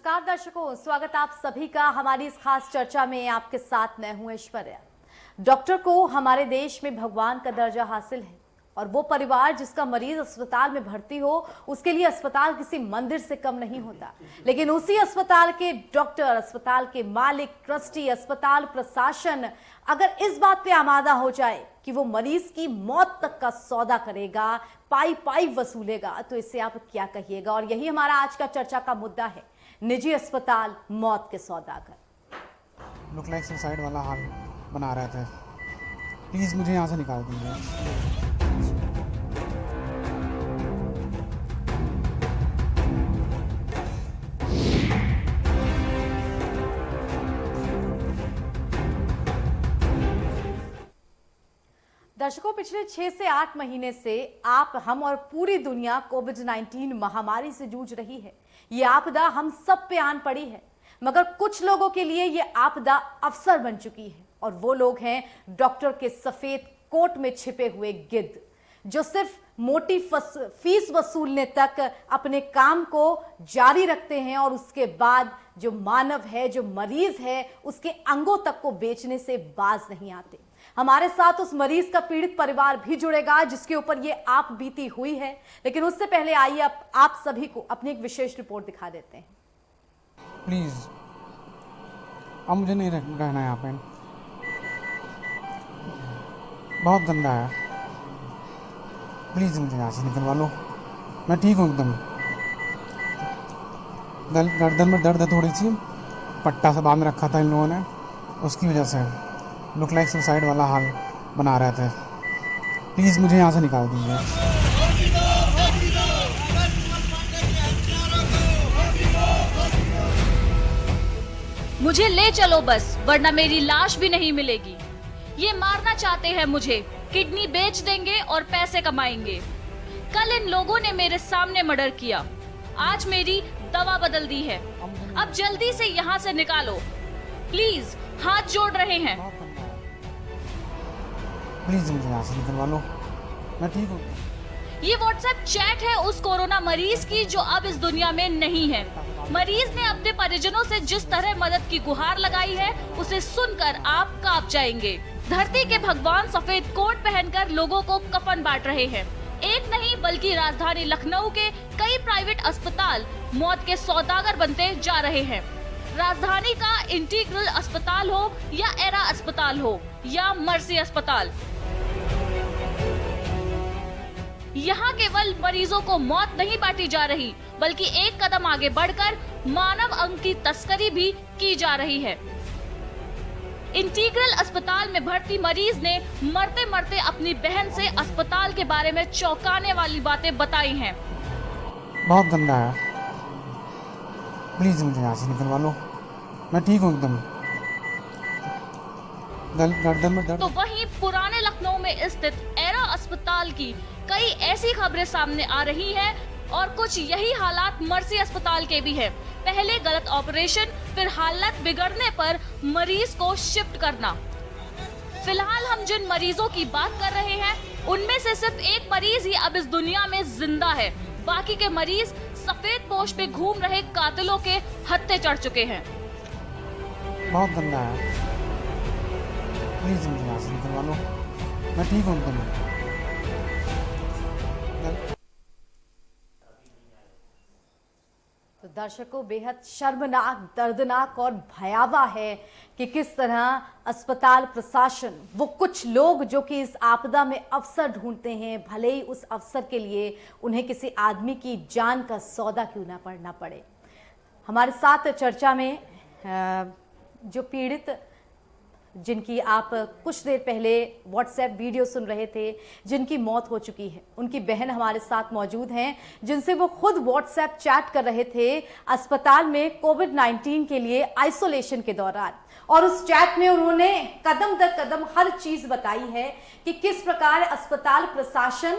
नमस्कार दर्शकों, स्वागत आप सभी का हमारी इस खास चर्चा में। आपके साथ मैं हूं ऐश्वर्या। डॉक्टर को हमारे देश में भगवान का दर्जा हासिल है और वो परिवार जिसका मरीज अस्पताल में भर्ती हो उसके लिए अस्पताल किसी मंदिर से कम नहीं होता। लेकिन उसी अस्पताल के डॉक्टर, अस्पताल के मालिक, ट्रस्टी, अस्पताल प्रशासन अगर इस बात पे आमादा हो जाए कि वो मरीज की मौत तक का सौदा करेगा, पाई पाई वसूलेगा, तो इससे आप क्या कहिएगा। और यही हमारा आज का चर्चा का मुद्दा है, निजी अस्पताल मौत के सौदागर। लुक लाइक सुसाइड वाला हाल बना रहे थे। प्लीज़ मुझे यहाँ से निकाल दीजिए। दर्शकों, पिछले 6 से 8 महीने से आप, हम और पूरी दुनिया कोविड-19 महामारी से जूझ रही है। ये आपदा हम सब पे आन पड़ी है, मगर कुछ लोगों के लिए ये आपदा अवसर बन चुकी है और वो लोग हैं डॉक्टर के सफेद कोट में छिपे हुए गिद्ध, जो सिर्फ मोटी फीस वसूलने तक अपने काम को जारी रखते हैं और उसके बाद जो मानव है, जो मरीज है, उसके अंगों तक को बेचने से बाज नहीं आते। हमारे साथ उस मरीज का पीड़ित परिवार भी जुड़ेगा जिसके ऊपर ये आप बीती हुई है, लेकिन उससे पहले आइए आप सभी को अपनी एक विशेष रिपोर्ट दिखा देते हैं। प्लीज़, अब मुझे नहीं रहना यहाँ पे। बहुत गंदा है। प्लीज़ मुझे यहाँ से निकलवा लो। मैं ठीक हूँ एकदम। गर्दन में दर्द है थोड़ी सी, पट्टा सा बांध रखा था इन लोगों ने, उसकी वजह से लुक लाइक सुसाइड वाला हाल बना रहे थे। प्लीज़ मुझे यहाँ से निकाल दीजिए। मुझे ले चलो बस, वरना मेरी लाश भी नहीं मिलेगी। ये मारना चाहते हैं मुझे, किडनी बेच देंगे और पैसे कमाएंगे। कल इन लोगों ने मेरे सामने मर्डर किया, आज मेरी दवा बदल दी है। अब जल्दी से यहाँ से निकालो, प्लीज, हाथ जोड़ रहे हैं। प्लीज़ मुझे यहाँ से निकलवा लो। मैं ठीक हूँ। ये व्हाट्सएप चैट है उस कोरोना मरीज की जो अब इस दुनिया में नहीं है। मरीज ने अपने परिजनों से जिस तरह मदद की गुहार लगाई है, उसे सुनकर आप कांप जाएंगे। धरती के भगवान सफेद कोट पहनकर लोगों को कफन बांट रहे हैं। एक नहीं बल्कि राजधानी लखनऊ के कई प्राइवेट अस्पताल मौत के सौदागर बनते जा रहे हैं। राजधानी का इंटीग्रल अस्पताल हो या एरा अस्पताल हो या मर्सी अस्पताल, यहाँ केवल मरीजों को मौत नहीं बांटी जा रही, बल्कि एक कदम आगे बढ़कर मानव अंग की तस्करी भी की जा रही है। इंटीग्रल अस्पताल में भर्ती मरीज ने मरते मरते अपनी बहन से अस्पताल के बारे में चौंकाने वाली बातें बताई हैं। बहुत गंदा है। प्लीज़ मुझे यहाँ से निकलवा लो। मैं ठीक हूँ एकदम। गर्दन में दर्द। तो वहीं पुराने लखनऊ में स्थित एरा अस्पताल की कई ऐसी खबरें सामने आ रही हैं और कुछ यही हालात मर्सी अस्पताल के भी है। पहले गलत ऑपरेशन, फिर हालत बिगड़ने पर मरीज को शिफ्ट करना। फिलहाल हम जिन मरीजों की बात कर रहे हैं उनमें से सिर्फ एक मरीज ही अब इस दुनिया में जिंदा है। बाकी के मरीज सफेद पोश पे घूम रहे कातिलों के हत्थे चढ़ चुके हैं। बहुत गंदा है। प्लीज़ मुझे यहाँ से निकलवा लो। मैं ठीक हूँ एकदम। तो दर्शकों, बेहद शर्मनाक, दर्दनाक और भयावह है कि किस तरह अस्पताल प्रशासन, वो कुछ लोग जो कि इस आपदा में अवसर ढूंढते हैं, भले ही उस अवसर के लिए उन्हें किसी आदमी की जान का सौदा क्यों ना पड़ना पड़े। हमारे साथ चर्चा में जो पीड़ित, जिनकी आप कुछ देर पहले व्हाट्सएप वीडियो सुन रहे थे, जिनकी मौत हो चुकी है, उनकी बहन हमारे साथ मौजूद हैं, जिनसे वो खुद व्हाट्सएप चैट कर रहे थे अस्पताल में कोविड-19 के लिए आइसोलेशन के दौरान। और उस चैट में उन्होंने कदम दर कदम हर चीज बताई है कि किस प्रकार अस्पताल प्रशासन,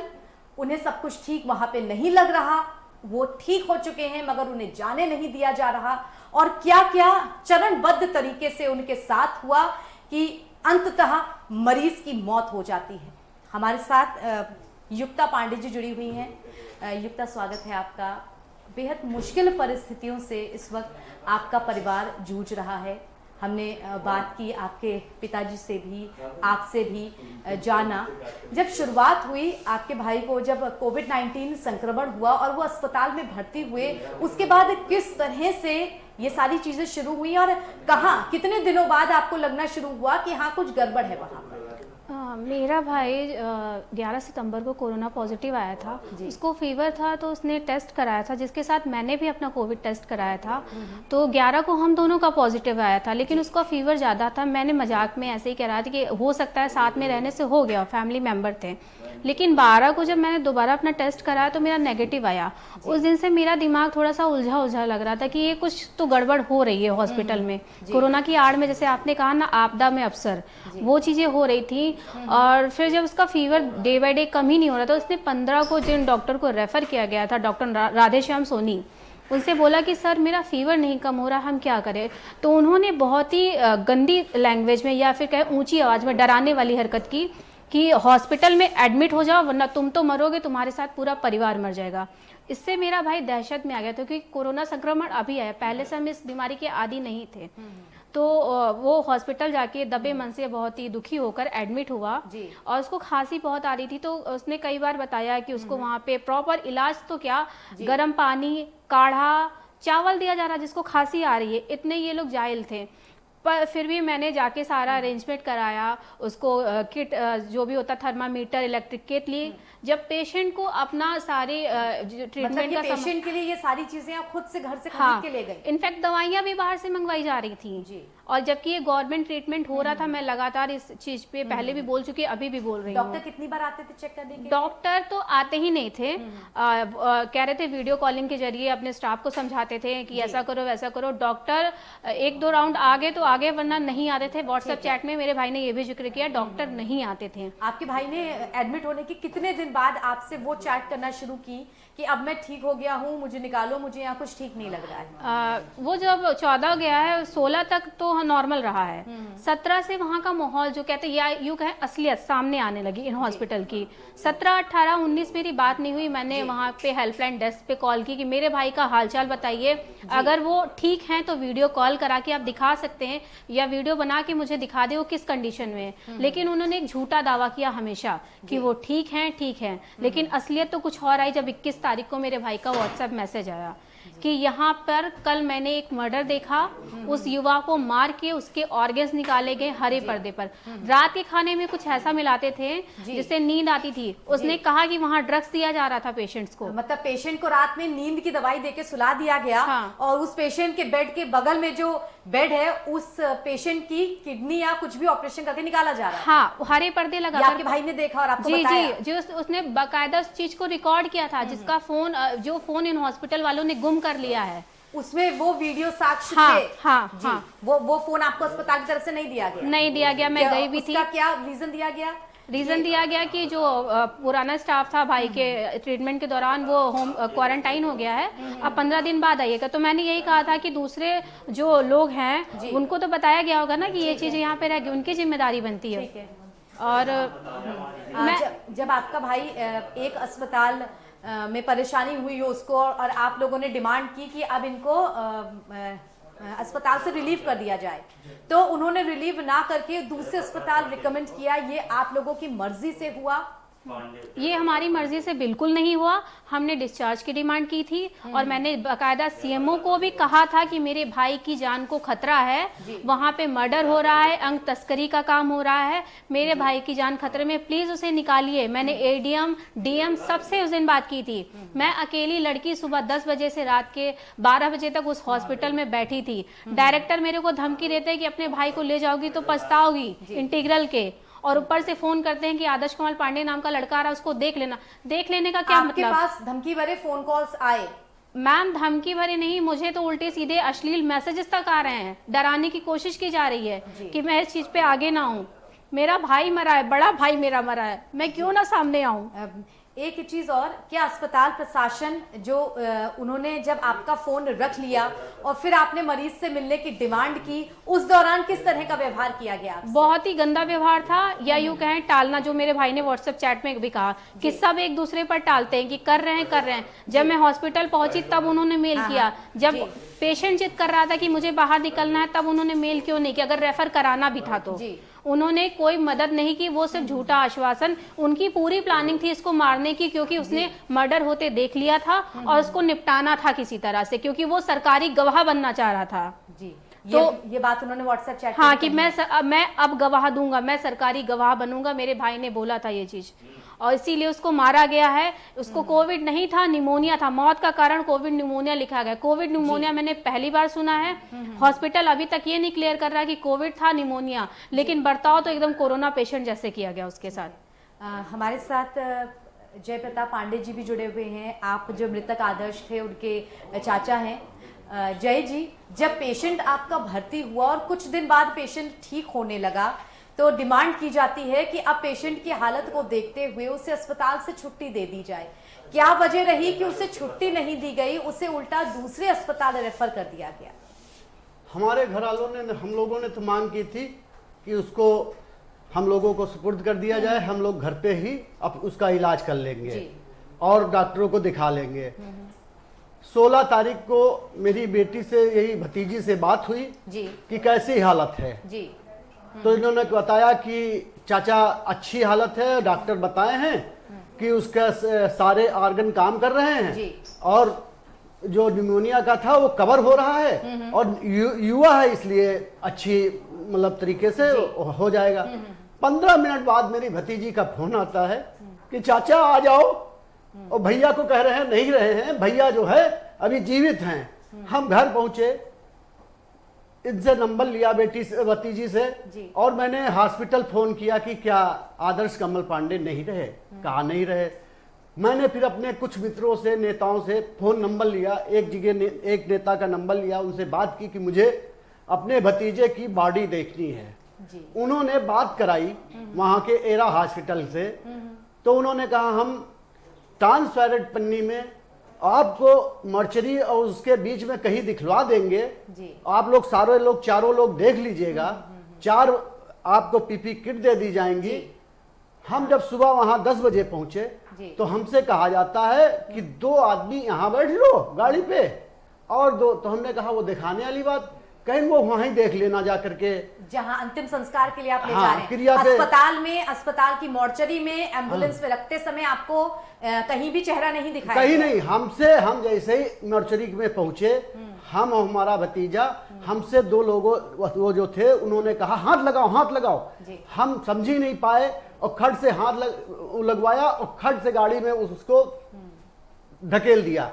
उन्हें सब कुछ ठीक वहां पे नहीं लग रहा, वो ठीक हो चुके हैं मगर उन्हें जाने नहीं दिया जा रहा, और क्या क्या चरणबद्ध तरीके से उनके साथ हुआ कि अंततः मरीज की मौत हो जाती है। हमारे साथ युक्ता पांडे जी जुड़ी हुई हैं। युक्ता, स्वागत है आपका। बेहद मुश्किल परिस्थितियों से इस वक्त आपका परिवार जूझ रहा है। हमने बात की आपके पिताजी से भी, आपसे भी जाना। जब शुरुआत हुई आपके भाई को, जब कोविड-19 संक्रमण हुआ और वो अस्पताल में भर्ती हुए, उसके बाद किस तरह से ये सारी चीजें शुरू हुई और कहाँ, कितने दिनों बाद आपको लगना शुरू हुआ कि हाँ कुछ गड़बड़ है वहाँ पर? मेरा भाई 11 सितंबर को कोरोना पॉजिटिव आया था। उसको फीवर था तो उसने टेस्ट कराया था, जिसके साथ मैंने भी अपना कोविड टेस्ट कराया था। तो 11 को हम दोनों का पॉजिटिव आया था, लेकिन उसका फीवर ज़्यादा था। मैंने मजाक में ऐसे ही कह रहा था कि हो सकता है साथ में रहने से हो गया, फैमिली मेम्बर थे। लेकिन 12 को जब मैंने दोबारा अपना टेस्ट कराया तो मेरा नेगेटिव आया। उस दिन से मेरा दिमाग थोड़ा सा उलझा उलझा लग रहा था कि ये कुछ तो गड़बड़ हो रही है हॉस्पिटल में। कोरोना की आड़ में, जैसे आपने कहा ना, आपदा में अवसर, वो चीज़ें हो रही थी। और फिर जब उसका फीवर डे बाय डे कम ही नहीं हो रहा था, उसने 15 को जिन डॉक्टर को रेफ़र किया गया था, डॉक्टर राधेश्याम सोनी, उनसे बोला कि सर मेरा फीवर नहीं कम हो रहा, हम क्या करें। तो उन्होंने बहुत ही गंदी लैंग्वेज में, या फिर कहें ऊंची आवाज़ में डराने वाली हरकत की कि हॉस्पिटल में एडमिट हो जाओ वरना तुम तो मरोगे, तुम्हारे साथ पूरा परिवार मर जाएगा। इससे मेरा भाई दहशत में आ गया था, क्योंकि कोरोना संक्रमण अभी आया, पहले से हम इस बीमारी के आदी नहीं थे। तो वो हॉस्पिटल जाके दबे मन से बहुत ही दुखी होकर एडमिट हुआ और उसको खांसी बहुत आ रही थी। तो उसने कई बार बताया कि उसको वहाँ पे प्रॉपर इलाज तो क्या, गर्म पानी, काढ़ा, चावल दिया जा रहा जिसको खांसी आ रही है, इतने ये लोग जाहिल थे। पर फिर भी मैंने जाके सारा अरेंजमेंट कराया, उसको किट जो भी होता, थर्मामीटर, इलेक्ट्रिक किट ली। जब पेशेंट को अपना सारे ट्रीटमेंट का पेशेंट के लिए ये सारी चीजें आप खुद से घर से खरीद के ले गए? इनफैक्ट दवाइयाँ भी बाहर से मंगवाई जा रही थी जी। और जबकि ये गवर्नमेंट ट्रीटमेंट हो रहा था। मैं लगातार इस चीज पे पहले भी बोल चुकी, अभी भी बोल रही हूँ। डॉक्टर कितनी बार आते थे चेक करने के लिए? डॉक्टर तो आते ही नहीं थे। कह रहे थे वीडियो कॉलिंग के जरिए अपने स्टाफ को समझाते थे कि ऐसा करो वैसा करो। डॉक्टर 1-2 राउंड आगे तो आगे, वरना नहीं आते थे। व्हाट्सएप चैट में मेरे भाई ने ये भी जिक्र किया, डॉक्टर नहीं आते थे। आपके भाई ने एडमिट होने के कितने दिन बाद आपसे वो चैट करना शुरू की कि अब मैं ठीक हो गया हूँ, मुझे निकालो, मुझे यहाँ कुछ ठीक नहीं लग रहा है? वो जब 14 गया है, 16 तक तो नॉर्मल रहा है। 17 से वहाँ का माहौल जो कहते हैं, या यूँ कहें असलियत सामने आने लगी इन हॉस्पिटल की। 17, 18, 19 मेरी बात नहीं हुई। मैंने वहाँ पे हेल्पलाइन डेस्क पे कॉल की कि मेरे भाई का हालचाल बताइए, अगर वो ठीक हैं तो वीडियो कॉल करा के आप दिखा सकते हैं, या वीडियो बना के मुझे दिखा दे वो किस कंडीशन में है। लेकिन उन्होंने एक झूठा दावा किया हमेशा कि वो ठीक हैं। लेकिन असलियत तो कुछ और आई जब 21 तारीख को मेरे भाई का व्हाट्सएप मैसेज आया कि यहाँ पर कल मैंने एक मर्डर देखा, उस युवा को मार के उसके ऑर्गन्स निकाले गए हरे पर्दे पर। रात के खाने में कुछ ऐसा मिलाते थे जिससे नींद आती थी। उसने कहा कि वहाँ ड्रग्स दिया जा रहा था पेशेंट्स को। मतलब पेशेंट को रात में नींद की दवाई देके सुला दिया गया। और उस पेशेंट के बेड के बगल में जो बेड है, उस पेशेंट की किडनी या कुछ भी ऑपरेशन करके निकाला जा रहा है। हाँ, हरे पर्दे लगा। आपके भाई ने देखा और आपको बताया? जी, उसने बाकायदा उस चीज को रिकॉर्ड किया था, जिसका फोन, जो फोन इन हॉस्पिटल वालों ने गुम कर लिया है। उसमें वो वीडियो साक्ष्य थे? हाँ। वो फोन आपको अस्पताल की तरफ से नहीं दिया गया? नहीं दिया गया, मैं गई भी थी। उसका क्या रीजन दिया गया? रीजन दिया गया कि जो पुराना स्टाफ था भाई के ट्रीटमेंट के दौरान, वो होम क्वारंटाइन हो गया है, अब 15 दिन बाद आइएगा। तो मैंने यही कहा था कि दूसरे जो लोग हैं उनको तो बताया गया होगा ना कि ये चीजें यहाँ पे रहेगी, उनकी जिम्मेदारी बनती है। और जब आपका भाई एक अस्पताल में परेशानी हुई हो उसको, और आप लोगों ने डिमांड की कि अब इनको अस्पताल से रिलीव कर दिया जाए, तो उन्होंने रिलीव ना करके दूसरे अस्पताल रिकमेंड किया, ये आप लोगों की मर्जी से हुआ? ये हमारी मर्जी से बिल्कुल नहीं हुआ। हमने डिस्चार्ज की डिमांड की थी और मैंने बाकायदा सीएमओ को भी कहा था कि मेरे भाई की जान को खतरा है, वहाँ पे मर्डर हो रहा है, अंग तस्करी का काम हो रहा है, मेरे भाई की जान खतरे में, प्लीज उसे निकालिए। मैंने एडीएम, डीएम सबसे उस दिन बात की थी। मैं अकेली लड़की सुबह 10 बजे से रात के 12 बजे तक उस हॉस्पिटल में बैठी थी। डायरेक्टर मेरे को धमकी देते हैं कि अपने भाई को ले जाओगी तो पछताओगी, इंटीग्रल के। और ऊपर से फोन करते हैं कि आदर्श कमल पांडे नाम का लड़का आ रहा है, उसको देख लेना। देख लेने का क्या मतलब? आपके पास धमकी भरे फोन कॉल्स आए? मैम, धमकी भरे नहीं, मुझे तो उल्टे सीधे अश्लील मैसेजेस तक आ रहे हैं। डराने की कोशिश की जा रही है कि मैं इस चीज पे आगे ना हूँ। मेरा भाई मरा है, बड़ा भाई मेरा मरा है, मैं क्यों ना सामने आऊँ? एक चीज और, क्या अस्पताल प्रशासन जो उन्होंने जब आपका फोन रख लिया और फिर आपने मरीज से मिलने की डिमांड की, उस दौरान किस तरह का व्यवहार किया गया आपसे? बहुत ही गंदा व्यवहार था, या यूं कहें टालना, जो मेरे भाई ने व्हाट्सएप चैट में भी कहा कि सब एक दूसरे पर टालते हैं कि कर रहे हैं। जब मैं हॉस्पिटल पहुंची तब उन्होंने मेल किया, जब पेशेंट जिद कर रहा था कि मुझे बाहर निकलना है तब उन्होंने मेल क्यों नहीं किया? अगर रेफर कराना भी था तो उन्होंने कोई मदद नहीं की, वो सिर्फ झूठा आश्वासन। उनकी पूरी प्लानिंग थी इसको मारने की, क्योंकि उसने मर्डर होते देख लिया था और उसको निपटाना था किसी तरह से, क्योंकि वो सरकारी गवाह बनना चाह रहा था। जी, तो ये बात उन्होंने व्हाट्सएप चैट हाँ कि मैं अब गवाह दूंगा, मैं सरकारी गवाह बनूंगा, मेरे भाई ने बोला था ये चीज, और इसीलिए उसको मारा गया है। उसको कोविड नहीं था, निमोनिया था। मौत का कारण कोविड निमोनिया लिखा गया। कोविड निमोनिया मैंने पहली बार सुना है। हॉस्पिटल अभी तक ये नहीं क्लियर कर रहा है कि कोविड था निमोनिया, लेकिन बर्ताव तो एकदम कोरोना पेशेंट जैसे किया गया उसके साथ। हमारे साथ जय प्रताप पांडे जी भी जुड़े हुए हैं। आप जो मृतक आदर्श थे उनके चाचा हैं। जय जी, जब पेशेंट आपका भर्ती हुआ और कुछ दिन बाद पेशेंट ठीक होने लगा, तो डिमांड की जाती है कि अब पेशेंट की हालत को देखते हुए उसे अस्पताल से छुट्टी दे दी जाए। क्या वजह रही कि उसे छुट्टी नहीं दी गई, उसे उल्टा दूसरे अस्पताल रेफर कर दिया गया? हमारे घर वालों ने, हम लोगों ने तो मांग की थी कि उसको हम लोगों को सुपुर्द कर दिया जाए, हम लोग घर पे ही अब उसका इलाज कर लेंगे और डॉक्टरों को दिखा लेंगे। 16 तारीख को मेरी बेटी से, यही भतीजी से बात हुई कि कैसी हालत है जी। तो इन्होंने बताया कि चाचा अच्छी हालत है, डॉक्टर बताए हैं कि उसका सारे ऑर्गन काम कर रहे हैं और जो निमोनिया का था वो कवर हो रहा है और युवा है इसलिए अच्छी मतलब तरीके से हो जाएगा। 15 मिनट बाद मेरी भतीजी का फोन आता है कि चाचा आ जाओ, और भैया को कह रहे हैं नहीं रहे हैं, भैया जो है अभी जीवित हैं। हम घर पहुंचे, इनसे नंबर लिया भतीजी से, और मैंने हॉस्पिटल फोन किया कि क्या आदर्श कमल पांडे नहीं रहे? कहा नहीं रहे। मैंने फिर अपने कुछ मित्रों से, नेताओं से फोन नंबर लिया, एक जगह एक नेता का नंबर लिया, उनसे बात की कि मुझे अपने भतीजे की बॉडी देखनी है। उन्होंने बात कराई वहां के एरा हॉस्पिटल से, तो उन्होंने कहा हम ट्रांसपेरेंट पन्नी में आपको मर्चरी और उसके बीच में कहीं दिखलवा देंगे, आप लोग चारों लोग देख लीजिएगा, 4 आपको पीपी किट दे दी जाएंगी। हम जब सुबह वहां 10 बजे पहुंचे तो हमसे कहा जाता है कि 2 आदमी यहां बैठ लो गाड़ी पे, और 2, तो हमने कहा वो दिखाने वाली बात, कहीं वो वहीं देख लेना जा करके जहां अंतिम संस्कार के लिए आप ले जा रहे हैं। अस्पताल में, अस्पताल की मोर्चरी में एम्बुलेंस में रखते समय आपको कहीं भी चेहरा नहीं दिखाया? कहीं नहीं। हम जैसे ही मोर्चरी में पहुंचे, हम और हमारा भतीजा, हमसे 2 लोगों वो जो थे उन्होंने कहा हाथ लगाओ हाथ लगाओ। हम समझ ही नहीं पाए और खट से हाथ लगवाया और खट से गाड़ी में उसको ढकेल दिया।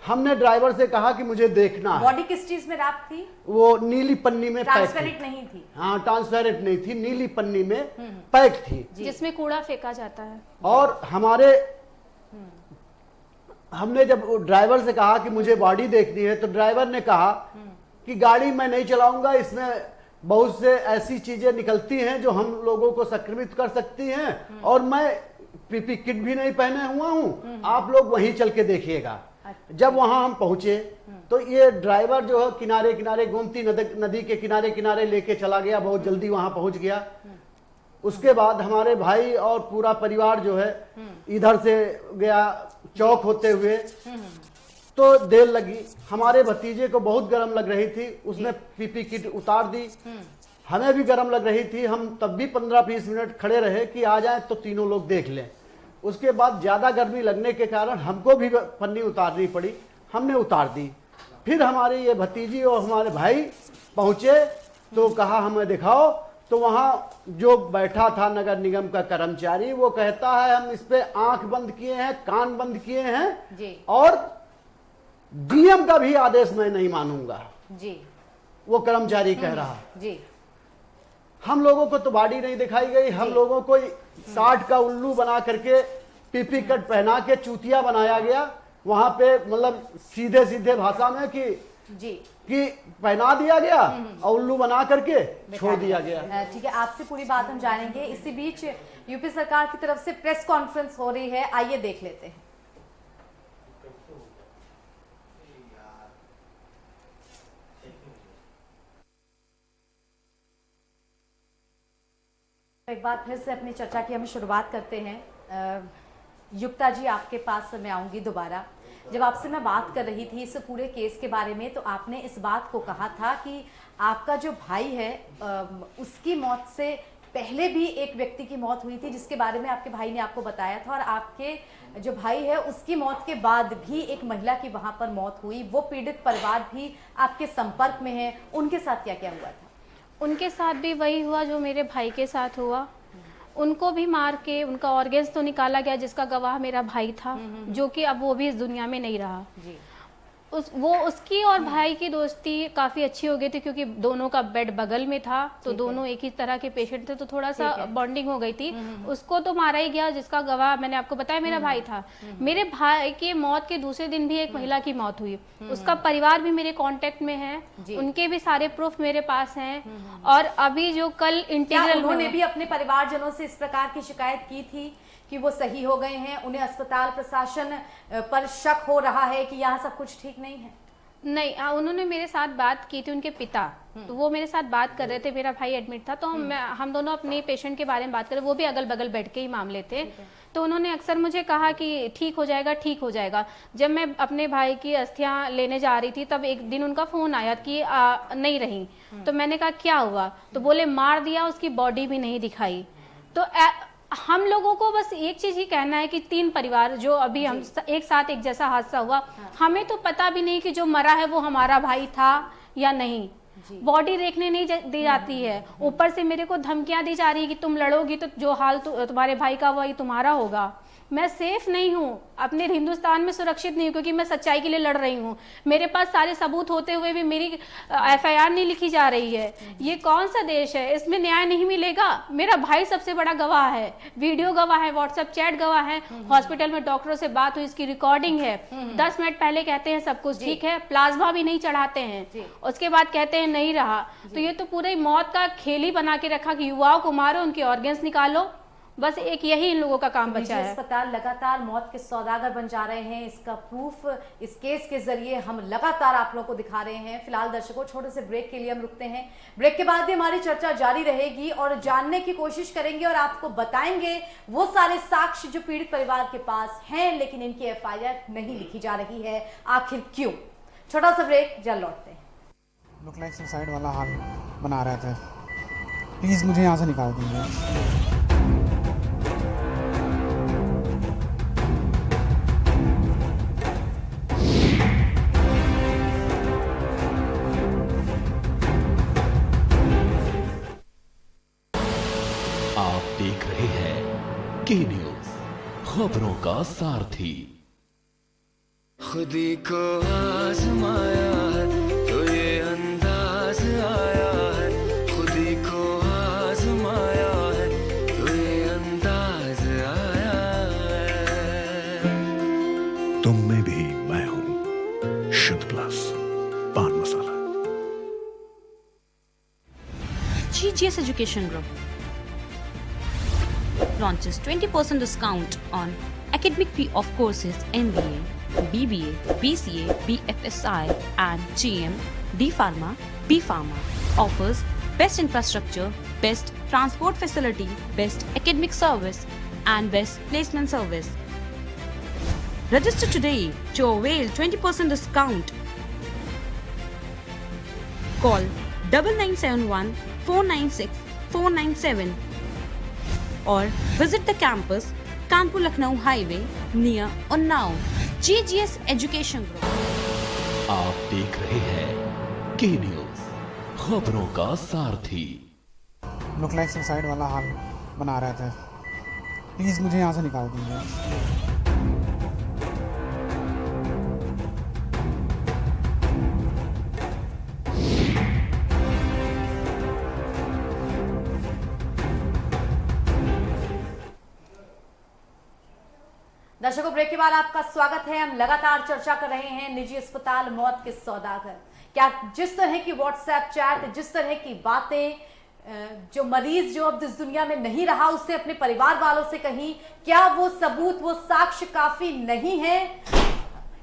हमने ड्राइवर से कहा कि मुझे देखना है। बॉडी किस चीज में रैप थी? वो नीली पन्नी में ट्रांसपेरेंट नहीं थी। हाँ, ट्रांसपेरेंट नहीं थी, नीली पन्नी में पैक थी, जिसमें कूड़ा फेंका जाता है। और हमने जब ड्राइवर से कहा कि मुझे बॉडी देखनी है, तो ड्राइवर ने कहा कि गाड़ी मैं नहीं चलाऊंगा, इसमें बहुत से ऐसी चीजें निकलती हैं जो हम लोगों को संक्रमित कर सकती हैं, और मैं पीपी किट भी नहीं पहने हुआ हूं, आप लोग वहीं चल के देखिएगा। जब वहां हम पहुंचे तो ये ड्राइवर जो है किनारे किनारे, गोमती नदी के किनारे किनारे लेके चला गया, बहुत जल्दी वहां पहुंच गया। उसके बाद हमारे भाई और पूरा परिवार जो है इधर से गया चौक होते हुए, तो देर लगी। हमारे भतीजे को बहुत गर्म लग रही थी, उसने पीपी किट उतार दी, हमें भी गर्म लग रही थी। हम तब भी 15-20 मिनट खड़े रहे कि आ जाए तो तीनों लोग देख लें। उसके बाद ज्यादा गर्मी लगने के कारण हमको भी पन्नी उतारनी पड़ी, हमने उतार दी। फिर हमारे ये भतीजी और हमारे भाई पहुंचे तो कहा हमें दिखाओ, तो वहां जो बैठा था नगर निगम का कर्मचारी, वो कहता है हम इस पे आंख बंद किए हैं, कान बंद किए हैं, और डीएम का भी आदेश मैं नहीं मानूंगा जी। वो कर्मचारी कह रहा जी। हम लोगों को तो बॉडी नहीं दिखाई गई, हम लोगों को 60 का उल्लू बना करके पीपी कट पहना के चूतिया बनाया गया वहां पे, मतलब सीधे सीधे भाषा में कि पहना दिया गया और उल्लू बना करके छोड़ दिया गया। ठीक है, आपसे पूरी बात हम जानेंगे। इसी बीच यूपी सरकार की तरफ से प्रेस कॉन्फ्रेंस हो रही है, आइए देख लेते हैं। एक बार फिर से अपनी चर्चा की हम शुरुआत करते हैं। युक्ता जी, आपके पास मैं आऊंगी दोबारा। जब आपसे मैं बात कर रही थी इस पूरे केस के बारे में, तो आपने इस बात को कहा था कि आपका जो भाई है उसकी मौत से पहले भी एक व्यक्ति की मौत हुई थी, जिसके बारे में आपके भाई ने आपको बताया था, और आपके जो भाई है उसकी मौत के बाद भी एक महिला की वहां पर मौत हुई। वो पीड़ित परिवार भी आपके संपर्क में है, उनके साथ क्या क्या हुआ था? उनके साथ भी वही हुआ जो मेरे भाई के साथ हुआ। उनको भी मार के उनका ऑर्गेन्स तो निकाला गया, जिसका गवाह मेरा भाई था, जो कि अब वो भी इस दुनिया में नहीं रहा। जी। उसकी और भाई की दोस्ती काफ़ी अच्छी हो गई थी, क्योंकि दोनों का बेड बगल में था, तो दोनों एक ही तरह के पेशेंट थे, तो थोड़ा सा बॉन्डिंग हो गई थी। उसको तो मारा ही गया, जिसका गवाह मैंने आपको बताया मेरा भाई था। मेरे भाई की मौत के दूसरे दिन भी एक महिला की मौत हुई। उसका परिवार भी मेरे कांटेक्ट में है, उनके भी सारे प्रूफ मेरे पास हैं। और अभी जो कल इंटीग्रल, उन्होंने भी अपने परिवारजनों से इस प्रकार की शिकायत की थी कि वो सही हो गए हैं, उन्हें अस्पताल प्रशासन पर शक हो रहा है कि यहाँ सब कुछ ठीक नहीं है? नहीं, उन्होंने मेरे साथ बात की थी, उनके पिता, तो वो मेरे साथ बात कर रहे थे। मेरा भाई एडमिट था, तो हम दोनों अपने पेशेंट के बारे में बात कर रहे, वो भी अगल बगल बैठ के ही मामले थे। तो उन्होंने अक्सर मुझे कहा कि ठीक हो जाएगा, ठीक हो जाएगा। जब मैं अपने भाई की अस्थियां लेने जा रही थी, तब एक दिन उनका फोन आया कि नहीं रही। तो मैंने कहा क्या हुआ? तो बोले मार दिया, उसकी बॉडी भी नहीं दिखाई। तो हम लोगों को बस एक चीज ही कहना है कि 3 परिवार जो अभी हम एक साथ एक जैसा हादसा हुआ, हमें तो पता भी नहीं कि जो मरा है वो हमारा भाई था या नहीं। बॉडी देखने नहीं दी जाती है, ऊपर से मेरे को धमकियां दी जा रही है कि तुम लड़ोगी तो जो हाल तुम्हारे भाई का वही तुम्हारा होगा। मैं सेफ नहीं हूँ, अपने हिंदुस्तान में सुरक्षित नहीं हूँ, क्योंकि मैं सच्चाई के लिए लड़ रही हूँ। मेरे पास सारे सबूत होते हुए भी मेरी FIR नहीं लिखी जा रही है। ये कौन सा देश है? इसमें न्याय नहीं मिलेगा। मेरा भाई सबसे बड़ा गवाह है, वीडियो गवाह है, व्हाट्सएप चैट गवाह है, हॉस्पिटल में डॉक्टरों से बात हुई, इसकी रिकॉर्डिंग है। 10 मिनट पहले कहते हैं सब कुछ ठीक है, प्लाज्मा भी नहीं चढ़ाते हैं, उसके बाद कहते हैं नहीं रहा। तो ये तो पूरी मौत का खेल ही बना के रखा कि युवाओं को मारो, उनके ऑर्गेन्स निकालो, बस एक यही इन लोगों का काम बचा है। अस्पताल लगातार मौत के सौदागर बन जा रहे हैं। इसका प्रूफ इस केस के जरिए हम लगातार आप लोगों को दिखा रहे हैं। फिलहाल दर्शकों, छोटे से ब्रेक के लिए हम रुकते हैं। ब्रेक के बाद भी हमारी चर्चा जारी रहेगी और जानने की कोशिश करेंगे और आपको बताएंगे वो सारे साक्ष्य जो पीड़ित परिवार के पास हैं, लेकिन इनकी FIR नहीं लिखी जा रही है। आखिर क्यों? छोटा सा ब्रेक, जल्द लौटते हैं। लुक लाइक सुसाइड वाला हाल बना रहे थे, प्लीज़ मुझे यहाँ से निकाल दीजिए। आप देख रहे हैं के न्यूज, खबरों का सारथी। खुदी को आजमाया है तो ये अंदाज आया है, खुदी को आजमाया है तो ये अंदाज आया है। तुम में भी मैं हूं, शुद्ध प्लस पान मसाला। GGS Education Group launches 20% discount on academic fee of courses MBA, BBA, BCA, BFSI and GM, D Pharma, B Pharma. Offers best infrastructure, best transport facility, best academic service and best placement service. Register today to avail 20% discount. Call 9971 496 497 or visit the campus Kanpur Lucknow Highway near Unnao. GGS Education Group. आप देख रहे हैं के news, खबरों का सारथी। Look like suicide वाला हाल बना रहे थे, प्लीज़ मुझे यहाँ से निकाल दीजिए। दर्शकों, ब्रेक के बाद आपका स्वागत है। हम लगातार चर्चा कर रहे हैं निजी अस्पताल मौत के सौदागर। क्या जिस तरह की व्हाट्सएप चैट, जिस तरह की बातें जो मरीज जो अब इस दुनिया में नहीं रहा उससे अपने परिवार वालों से कहीं, क्या वो सबूत, वो साक्ष्य काफी नहीं है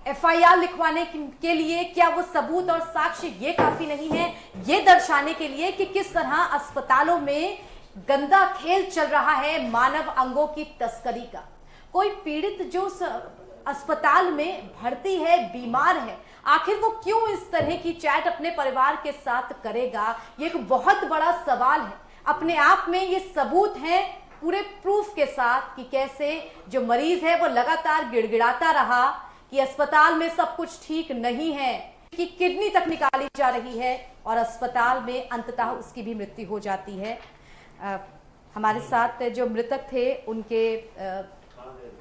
एफआईआर लिखवाने के लिए? क्या वो सबूत और साक्ष्य ये काफी नहीं है ये दर्शाने के लिए कि किस तरह अस्पतालों में गंदा खेल चल रहा है मानव अंगों की तस्करी का? कोई पीड़ित जो अस्पताल में भर्ती है, बीमार है, आखिर वो क्यों इस तरह की चैट अपने परिवार के साथ करेगा? ये एक बहुत बड़ा सवाल है। अपने आप में ये सबूत है पूरे प्रूफ के साथ कि कैसे जो मरीज है वो लगातार गिड़गिड़ाता रहा कि अस्पताल में सब कुछ ठीक नहीं है, कि किडनी तक निकाली जा रही है और अस्पताल में अंततः उसकी भी मृत्यु हो जाती है। हमारे साथ जो मृतक थे उनके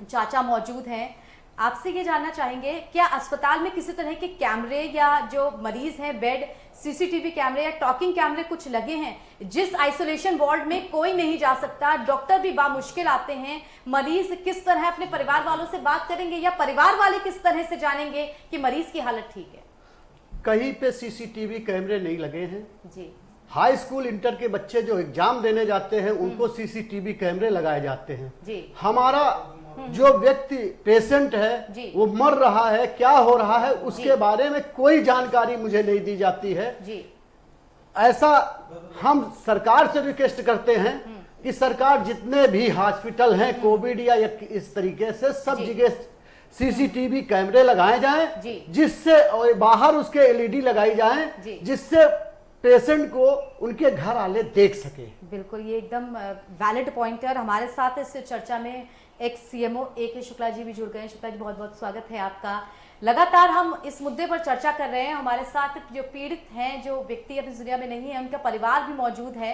चाचा मौजूद हैं। आपसे ये जानना चाहेंगे, क्या अस्पताल में किसी तरह के कैमरे या जो मरीज हैं बेड, सीसीटीवी कैमरे या टॉकिंग कैमरे कुछ लगे हैं? जिस आइसोलेशन वार्ड में कोई नहीं जा सकता, डॉक्टर भी बामुश्किल आते हैं, मरीज किस तरह अपने परिवार वालों से बात करेंगे या परिवार वाले किस तरह से जानेंगे कि मरीज की हालत ठीक है? कहीं पे सीसीटीवी कैमरे नहीं लगे हैं जी। हाई स्कूल इंटर के बच्चे जो एग्जाम देने जाते हैं उनको सीसीटीवी कैमरे लगाए जाते हैं जी। हमारा जो व्यक्ति पेशेंट है वो मर रहा है, क्या हो रहा है उसके बारे में कोई जानकारी मुझे नहीं दी जाती है जी। ऐसा हम सरकार से रिक्वेस्ट करते हैं कि सरकार जितने भी हॉस्पिटल हैं कोविड या इस तरीके से सब जगह सीसीटीवी कैमरे लगाए जाएं, जिससे और बाहर उसके एलईडी लगाई जाएं, जिससे पेशेंट को उनके घर वाले देख सके। बिल्कुल, ये एकदम वैलिड पॉइंट है। और हमारे साथ इस चर्चा में x CMO AK Shukla ji भी जुड़ गए हैं। शुक्ला जी, बहुत बहुत स्वागत है आपका। लगातार हम इस मुद्दे पर चर्चा कर रहे हैं। हमारे साथ जो पीड़ित हैं, जो व्यक्ति अब इस दुनिया में नहीं है, उनका परिवार भी मौजूद है।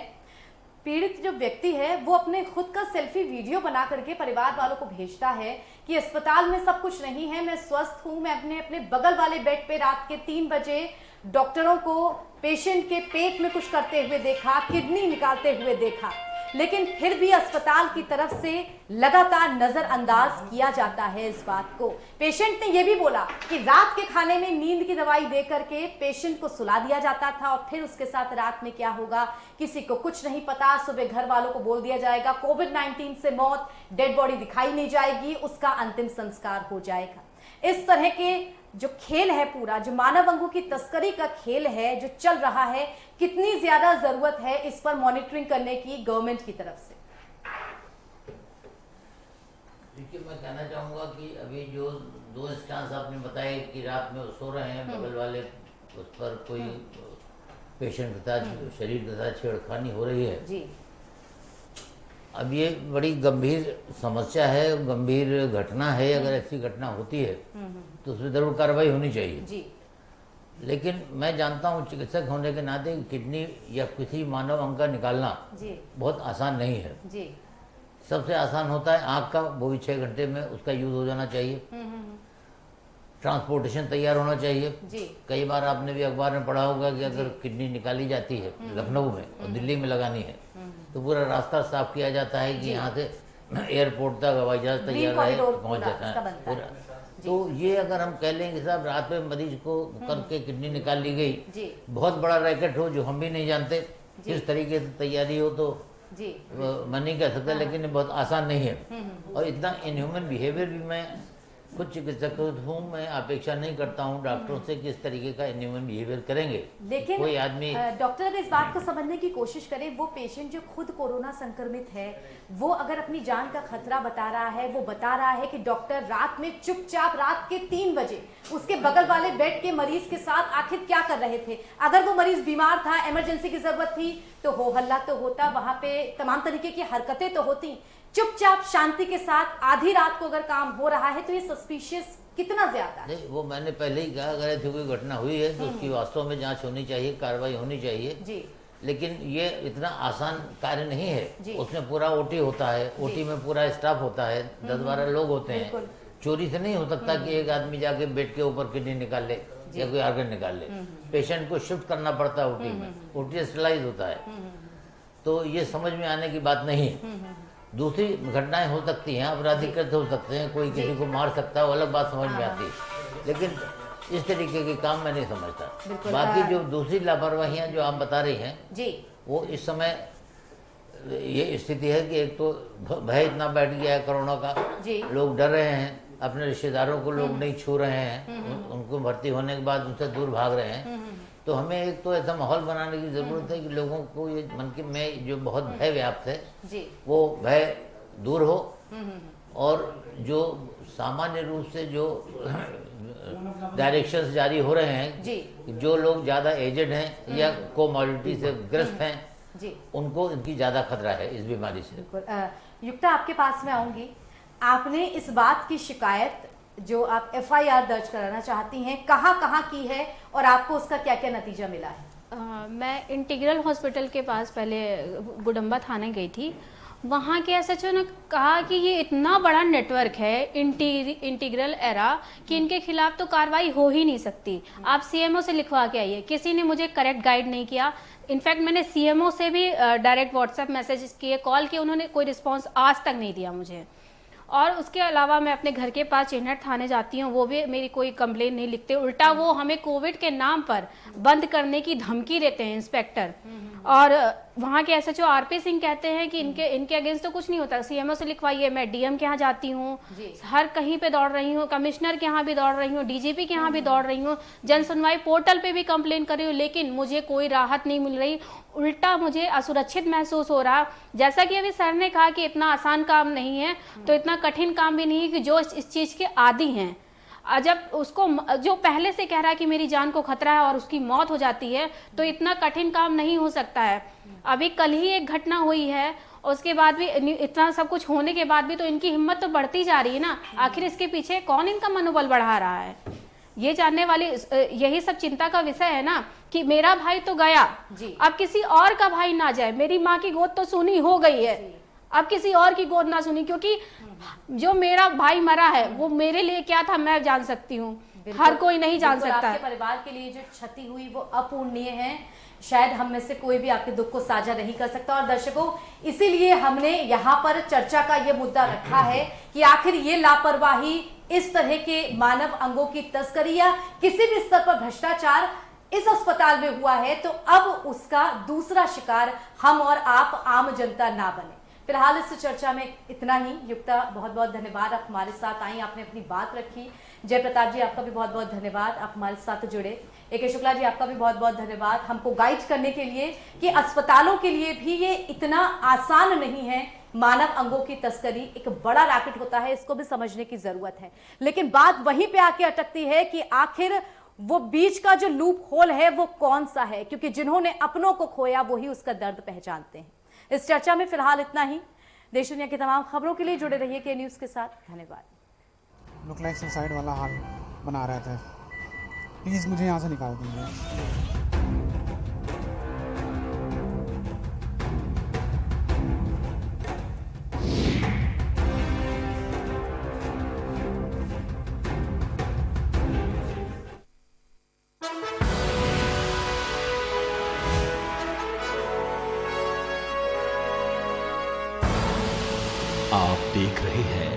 पीड़ित जो व्यक्ति है वो अपने खुद का सेल्फी वीडियो बना करके परिवार वालों को भेजता है कि अस्पताल में सब कुछ नहीं है, मैं स्वस्थ हूं, मैं अपने बगल वाले बेड पे रात के 3 बजे डॉक्टरों को पेशेंट के पेट में कुछ करते हुए देखा, किडनी निकालते हुए देखा, लेकिन फिर भी अस्पताल की तरफ से लगातार नजरअंदाज किया जाता है इस बात को। पेशेंट ने यह भी बोला कि रात के खाने में नींद की दवाई दे करके पेशेंट को सुला दिया जाता था और फिर उसके साथ रात में क्या होगा किसी को कुछ नहीं पता। सुबह घर वालों को बोल दिया जाएगा कोविड-19 से मौत, डेड बॉडी दिखाई नहीं जाएगी, उसका अंतिम संस्कार हो जाएगा। इस तरह के जो खेल है, पूरा जो मानव अंगों की तस्करी का खेल है जो चल रहा है, कितनी ज्यादा जरूरत है इस पर मॉनिटरिंग करने की गवर्नमेंट की तरफ से? देखिए, मैं कहना चाहूँगा कि अभी जो 2 इंस्टांस आपने बताए कि रात में सो रहे हैं, बगल वाले उस पर कोई पेशेंट के साथ शरीर के साथ छेड़खानी हो रही है जी। अब ये बड़ी गंभीर समस्या है, गंभीर घटना है। अगर ऐसी घटना होती है तो उसमें जरूर कार्रवाई होनी चाहिए जी। लेकिन मैं जानता हूँ चिकित्सक होने के नाते किडनी या किसी मानव अंग का निकालना बहुत आसान नहीं है जी। सबसे आसान होता है आँख का, वो भी 6 घंटे में उसका यूज़ हो जाना चाहिए। ट्रांसपोर्टेशन तैयार होना चाहिए जी। कई बार आपने भी अखबार में पढ़ा होगा कि अगर किडनी निकाली जाती है लखनऊ में और दिल्ली में लगानी है तो पूरा रास्ता साफ किया जाता है कि यहाँ से एयरपोर्ट तक हवाई जहाज तैयार रहे, पहुँच जाता है पूरा। तो ये अगर हम कह लें कि साहब रात में मरीज को करके किडनी निकाल ली गई, बहुत बड़ा रैकेट हो जो हम भी नहीं जानते किस तरीके से तैयारी हो, तो मैं नहीं कह सकता। लेकिन ये बहुत आसान नहीं है और इतना इनह्यूमन बिहेवियर भी मैं कुछ चिकित्सक हूँ, मैं अपेक्षा नहीं करता हूँ डॉक्टरों से किस तरीके का इनह्यूमन बिहेवियर करेंगे। लेकिन कोई आदमी डॉक्टर अगर इस बात को समझने की कोशिश करे, वो पेशेंट जो खुद कोरोना संक्रमित है वो अगर अपनी जान का खतरा बता रहा है, वो बता रहा है कि डॉक्टर रात में चुपचाप रात के 3 बजे उसके बगल वाले बेड के मरीज के साथ आखिर क्या कर रहे थे। अगर वो मरीज बीमार था, इमरजेंसी की जरूरत थी तो हो हल्ला तो होता, वहां पे तमाम तरीके की हरकतें तो होती। चुपचाप शांति के साथ आधी रात को अगर काम हो रहा है तो ये सस्पिशियस कितना ज्यादा है? नहीं, वो मैंने पहले ही कहा अगर ऐसी कोई घटना हुई है तो उसकी वास्तव में जांच होनी चाहिए, कार्रवाई होनी चाहिए जी। लेकिन ये इतना आसान कार्य नहीं है। उसमें पूरा ओटी होता है, ओटी में पूरा स्टाफ होता है, 10-12 लोग होते हैं। चोरी से नहीं हो सकता कि एक आदमी जाके बेड के ऊपर किडनी निकाल ले या कोई आर्गन निकाल ले। पेशेंट को शिफ्ट करना पड़ता है ओटी में, ओटी स्टरलाइज होता है, तो ये समझ में आने की बात नहीं है। दूसरी घटनाएं हो सकती हैं, आपराधिक कृत्य हो सकते हैं, कोई किसी को मार सकता है, वो अलग बात समझ में आती है, लेकिन इस तरीके के काम मैं नहीं समझता। बाकी जो दूसरी लापरवाहियां जो आप बता रही हैं जी, वो इस समय ये स्थिति है कि एक तो भय इतना बैठ गया है कोरोना का, जी। लोग डर रहे हैं, अपने रिश्तेदारों को लोग नहीं छू रहे हैं, उनको भर्ती होने के बाद उनसे दूर भाग रहे हैं। तो हमें एक तो ऐसा माहौल बनाने की ज़रूरत है कि लोगों को ये मन के में जो बहुत भय व्याप्त है जी। वो भय दूर हो, और जो सामान्य रूप से जो डायरेक्शंस जारी हो रहे हैं जी। जो लोग ज़्यादा एजेड हैं या कोमॉर्बिडिटी से ग्रस्त हैं जी। उनको इनकी ज़्यादा खतरा है इस बीमारी से। युक्ता, आपके पास में आऊंगी। आपने इस बात की शिकायत जो आप FIR दर्ज कराना चाहती हैं कहाँ की है और आपको उसका क्या क्या नतीजा मिला है? मैं इंटीग्रल हॉस्पिटल के पास पहले गुडम्बा थाने गई थी। वहाँ के SHO ने कहा कि ये इतना बड़ा नेटवर्क है इंटीग्रल एरा कि इनके खिलाफ तो कार्रवाई हो ही नहीं सकती, आप CMO से लिखवा के आइए। किसी ने मुझे करेक्ट गाइड नहीं किया। इनफैक्ट मैंने CMO से भी डायरेक्ट व्हाट्सएप मैसेज किए, कॉल किए, उन्होंने कोई रिस्पांस आज तक नहीं दिया मुझे। और उसके अलावा मैं अपने घर के पास चिन्हट थाने जाती हूँ, वो भी मेरी कोई कंप्लेन नहीं लिखते, उल्टा वो हमें कोविड के नाम पर बंद करने की धमकी देते हैं इंस्पेक्टर। और वहाँ के SHO RP सिंह कहते हैं कि इनके अगेंस्ट तो कुछ नहीं होता, CMO से लिखवाइए। मैं DM के यहाँ जाती हूँ, हर कहीं पे दौड़ रही हूँ, कमिश्नर के यहाँ भी दौड़ रही हूँ, DGP के यहाँ भी दौड़ रही हूँ, जन सुनवाई पोर्टल पे भी कंप्लेन कर रही हूँ, लेकिन मुझे कोई राहत नहीं मिल रही। उल्टा मुझे असुरक्षित महसूस हो रहा। जैसा कि अभी सर ने कहा कि इतना आसान काम नहीं है, तो इतना कठिन काम भी नहीं है कि जो इस चीज़ के आदी हैं, जब उसको जो पहले से कह रहा है कि मेरी जान को खतरा है और उसकी मौत हो जाती है, तो इतना कठिन काम नहीं हो सकता है। अभी कल ही एक घटना हुई है, उसके बाद भी इतना सब कुछ होने के बाद भी तो इनकी हिम्मत तो बढ़ती जा रही है ना। आखिर इसके पीछे कौन इनका मनोबल बढ़ा रहा है, ये जानने वाली यही सब चिंता का विषय है ना, कि मेरा भाई तो गया, अब किसी और का भाई ना जाए। मेरी माँ की गोद तो सुनी हो गई है, अब किसी और की गोद ना सुनी, क्योंकि जो मेरा भाई मरा है वो मेरे लिए क्या था मैं जान सकती हूँ, हर कोई नहीं जान सकता। आपके परिवार के लिए जो क्षति हुई वो अपूर्णीय है, शायद हम में से कोई भी आपके दुख को साझा नहीं कर सकता। और दर्शकों, इसीलिए हमने यहाँ पर चर्चा का ये मुद्दा रखा है कि आखिर ये लापरवाही, इस तरह के मानव अंगों की तस्करी या किसी भी स्तर पर भ्रष्टाचार इस अस्पताल में हुआ है, तो अब उसका दूसरा शिकार हम और आप आम जनता ना बने। फिलहाल इस चर्चा में इतना ही। युक्ता, बहुत बहुत धन्यवाद, आप हमारे साथ आई, आपने अपनी बात रखी। जय प्रताप जी, आपका भी बहुत बहुत धन्यवाद, आप हमारे साथ जुड़े। AK शुक्ला जी, आपका भी बहुत बहुत धन्यवाद हमको गाइड करने के लिए कि अस्पतालों के लिए भी ये इतना आसान नहीं है। मानव अंगों की तस्करी एक बड़ा रैकेट होता है, इसको भी समझने की जरूरत है। लेकिन बात वहीं पे आके अटकती है कि आखिर वो बीच का जो लूप होल है वो कौन सा है, क्योंकि जिन्होंने अपनों को खोया वही उसका दर्द पहचानते हैं। इस चर्चा में फिलहाल इतना ही। देश दुनिया की तमाम खबरों के लिए जुड़े रहिए के न्यूज के साथ। धन्यवाद। लुक लाइक सुसाइड वाला हाल बना रहे थे, प्लीज़ मुझे यहाँ से निकाल दीजिए। आप देख रहे हैं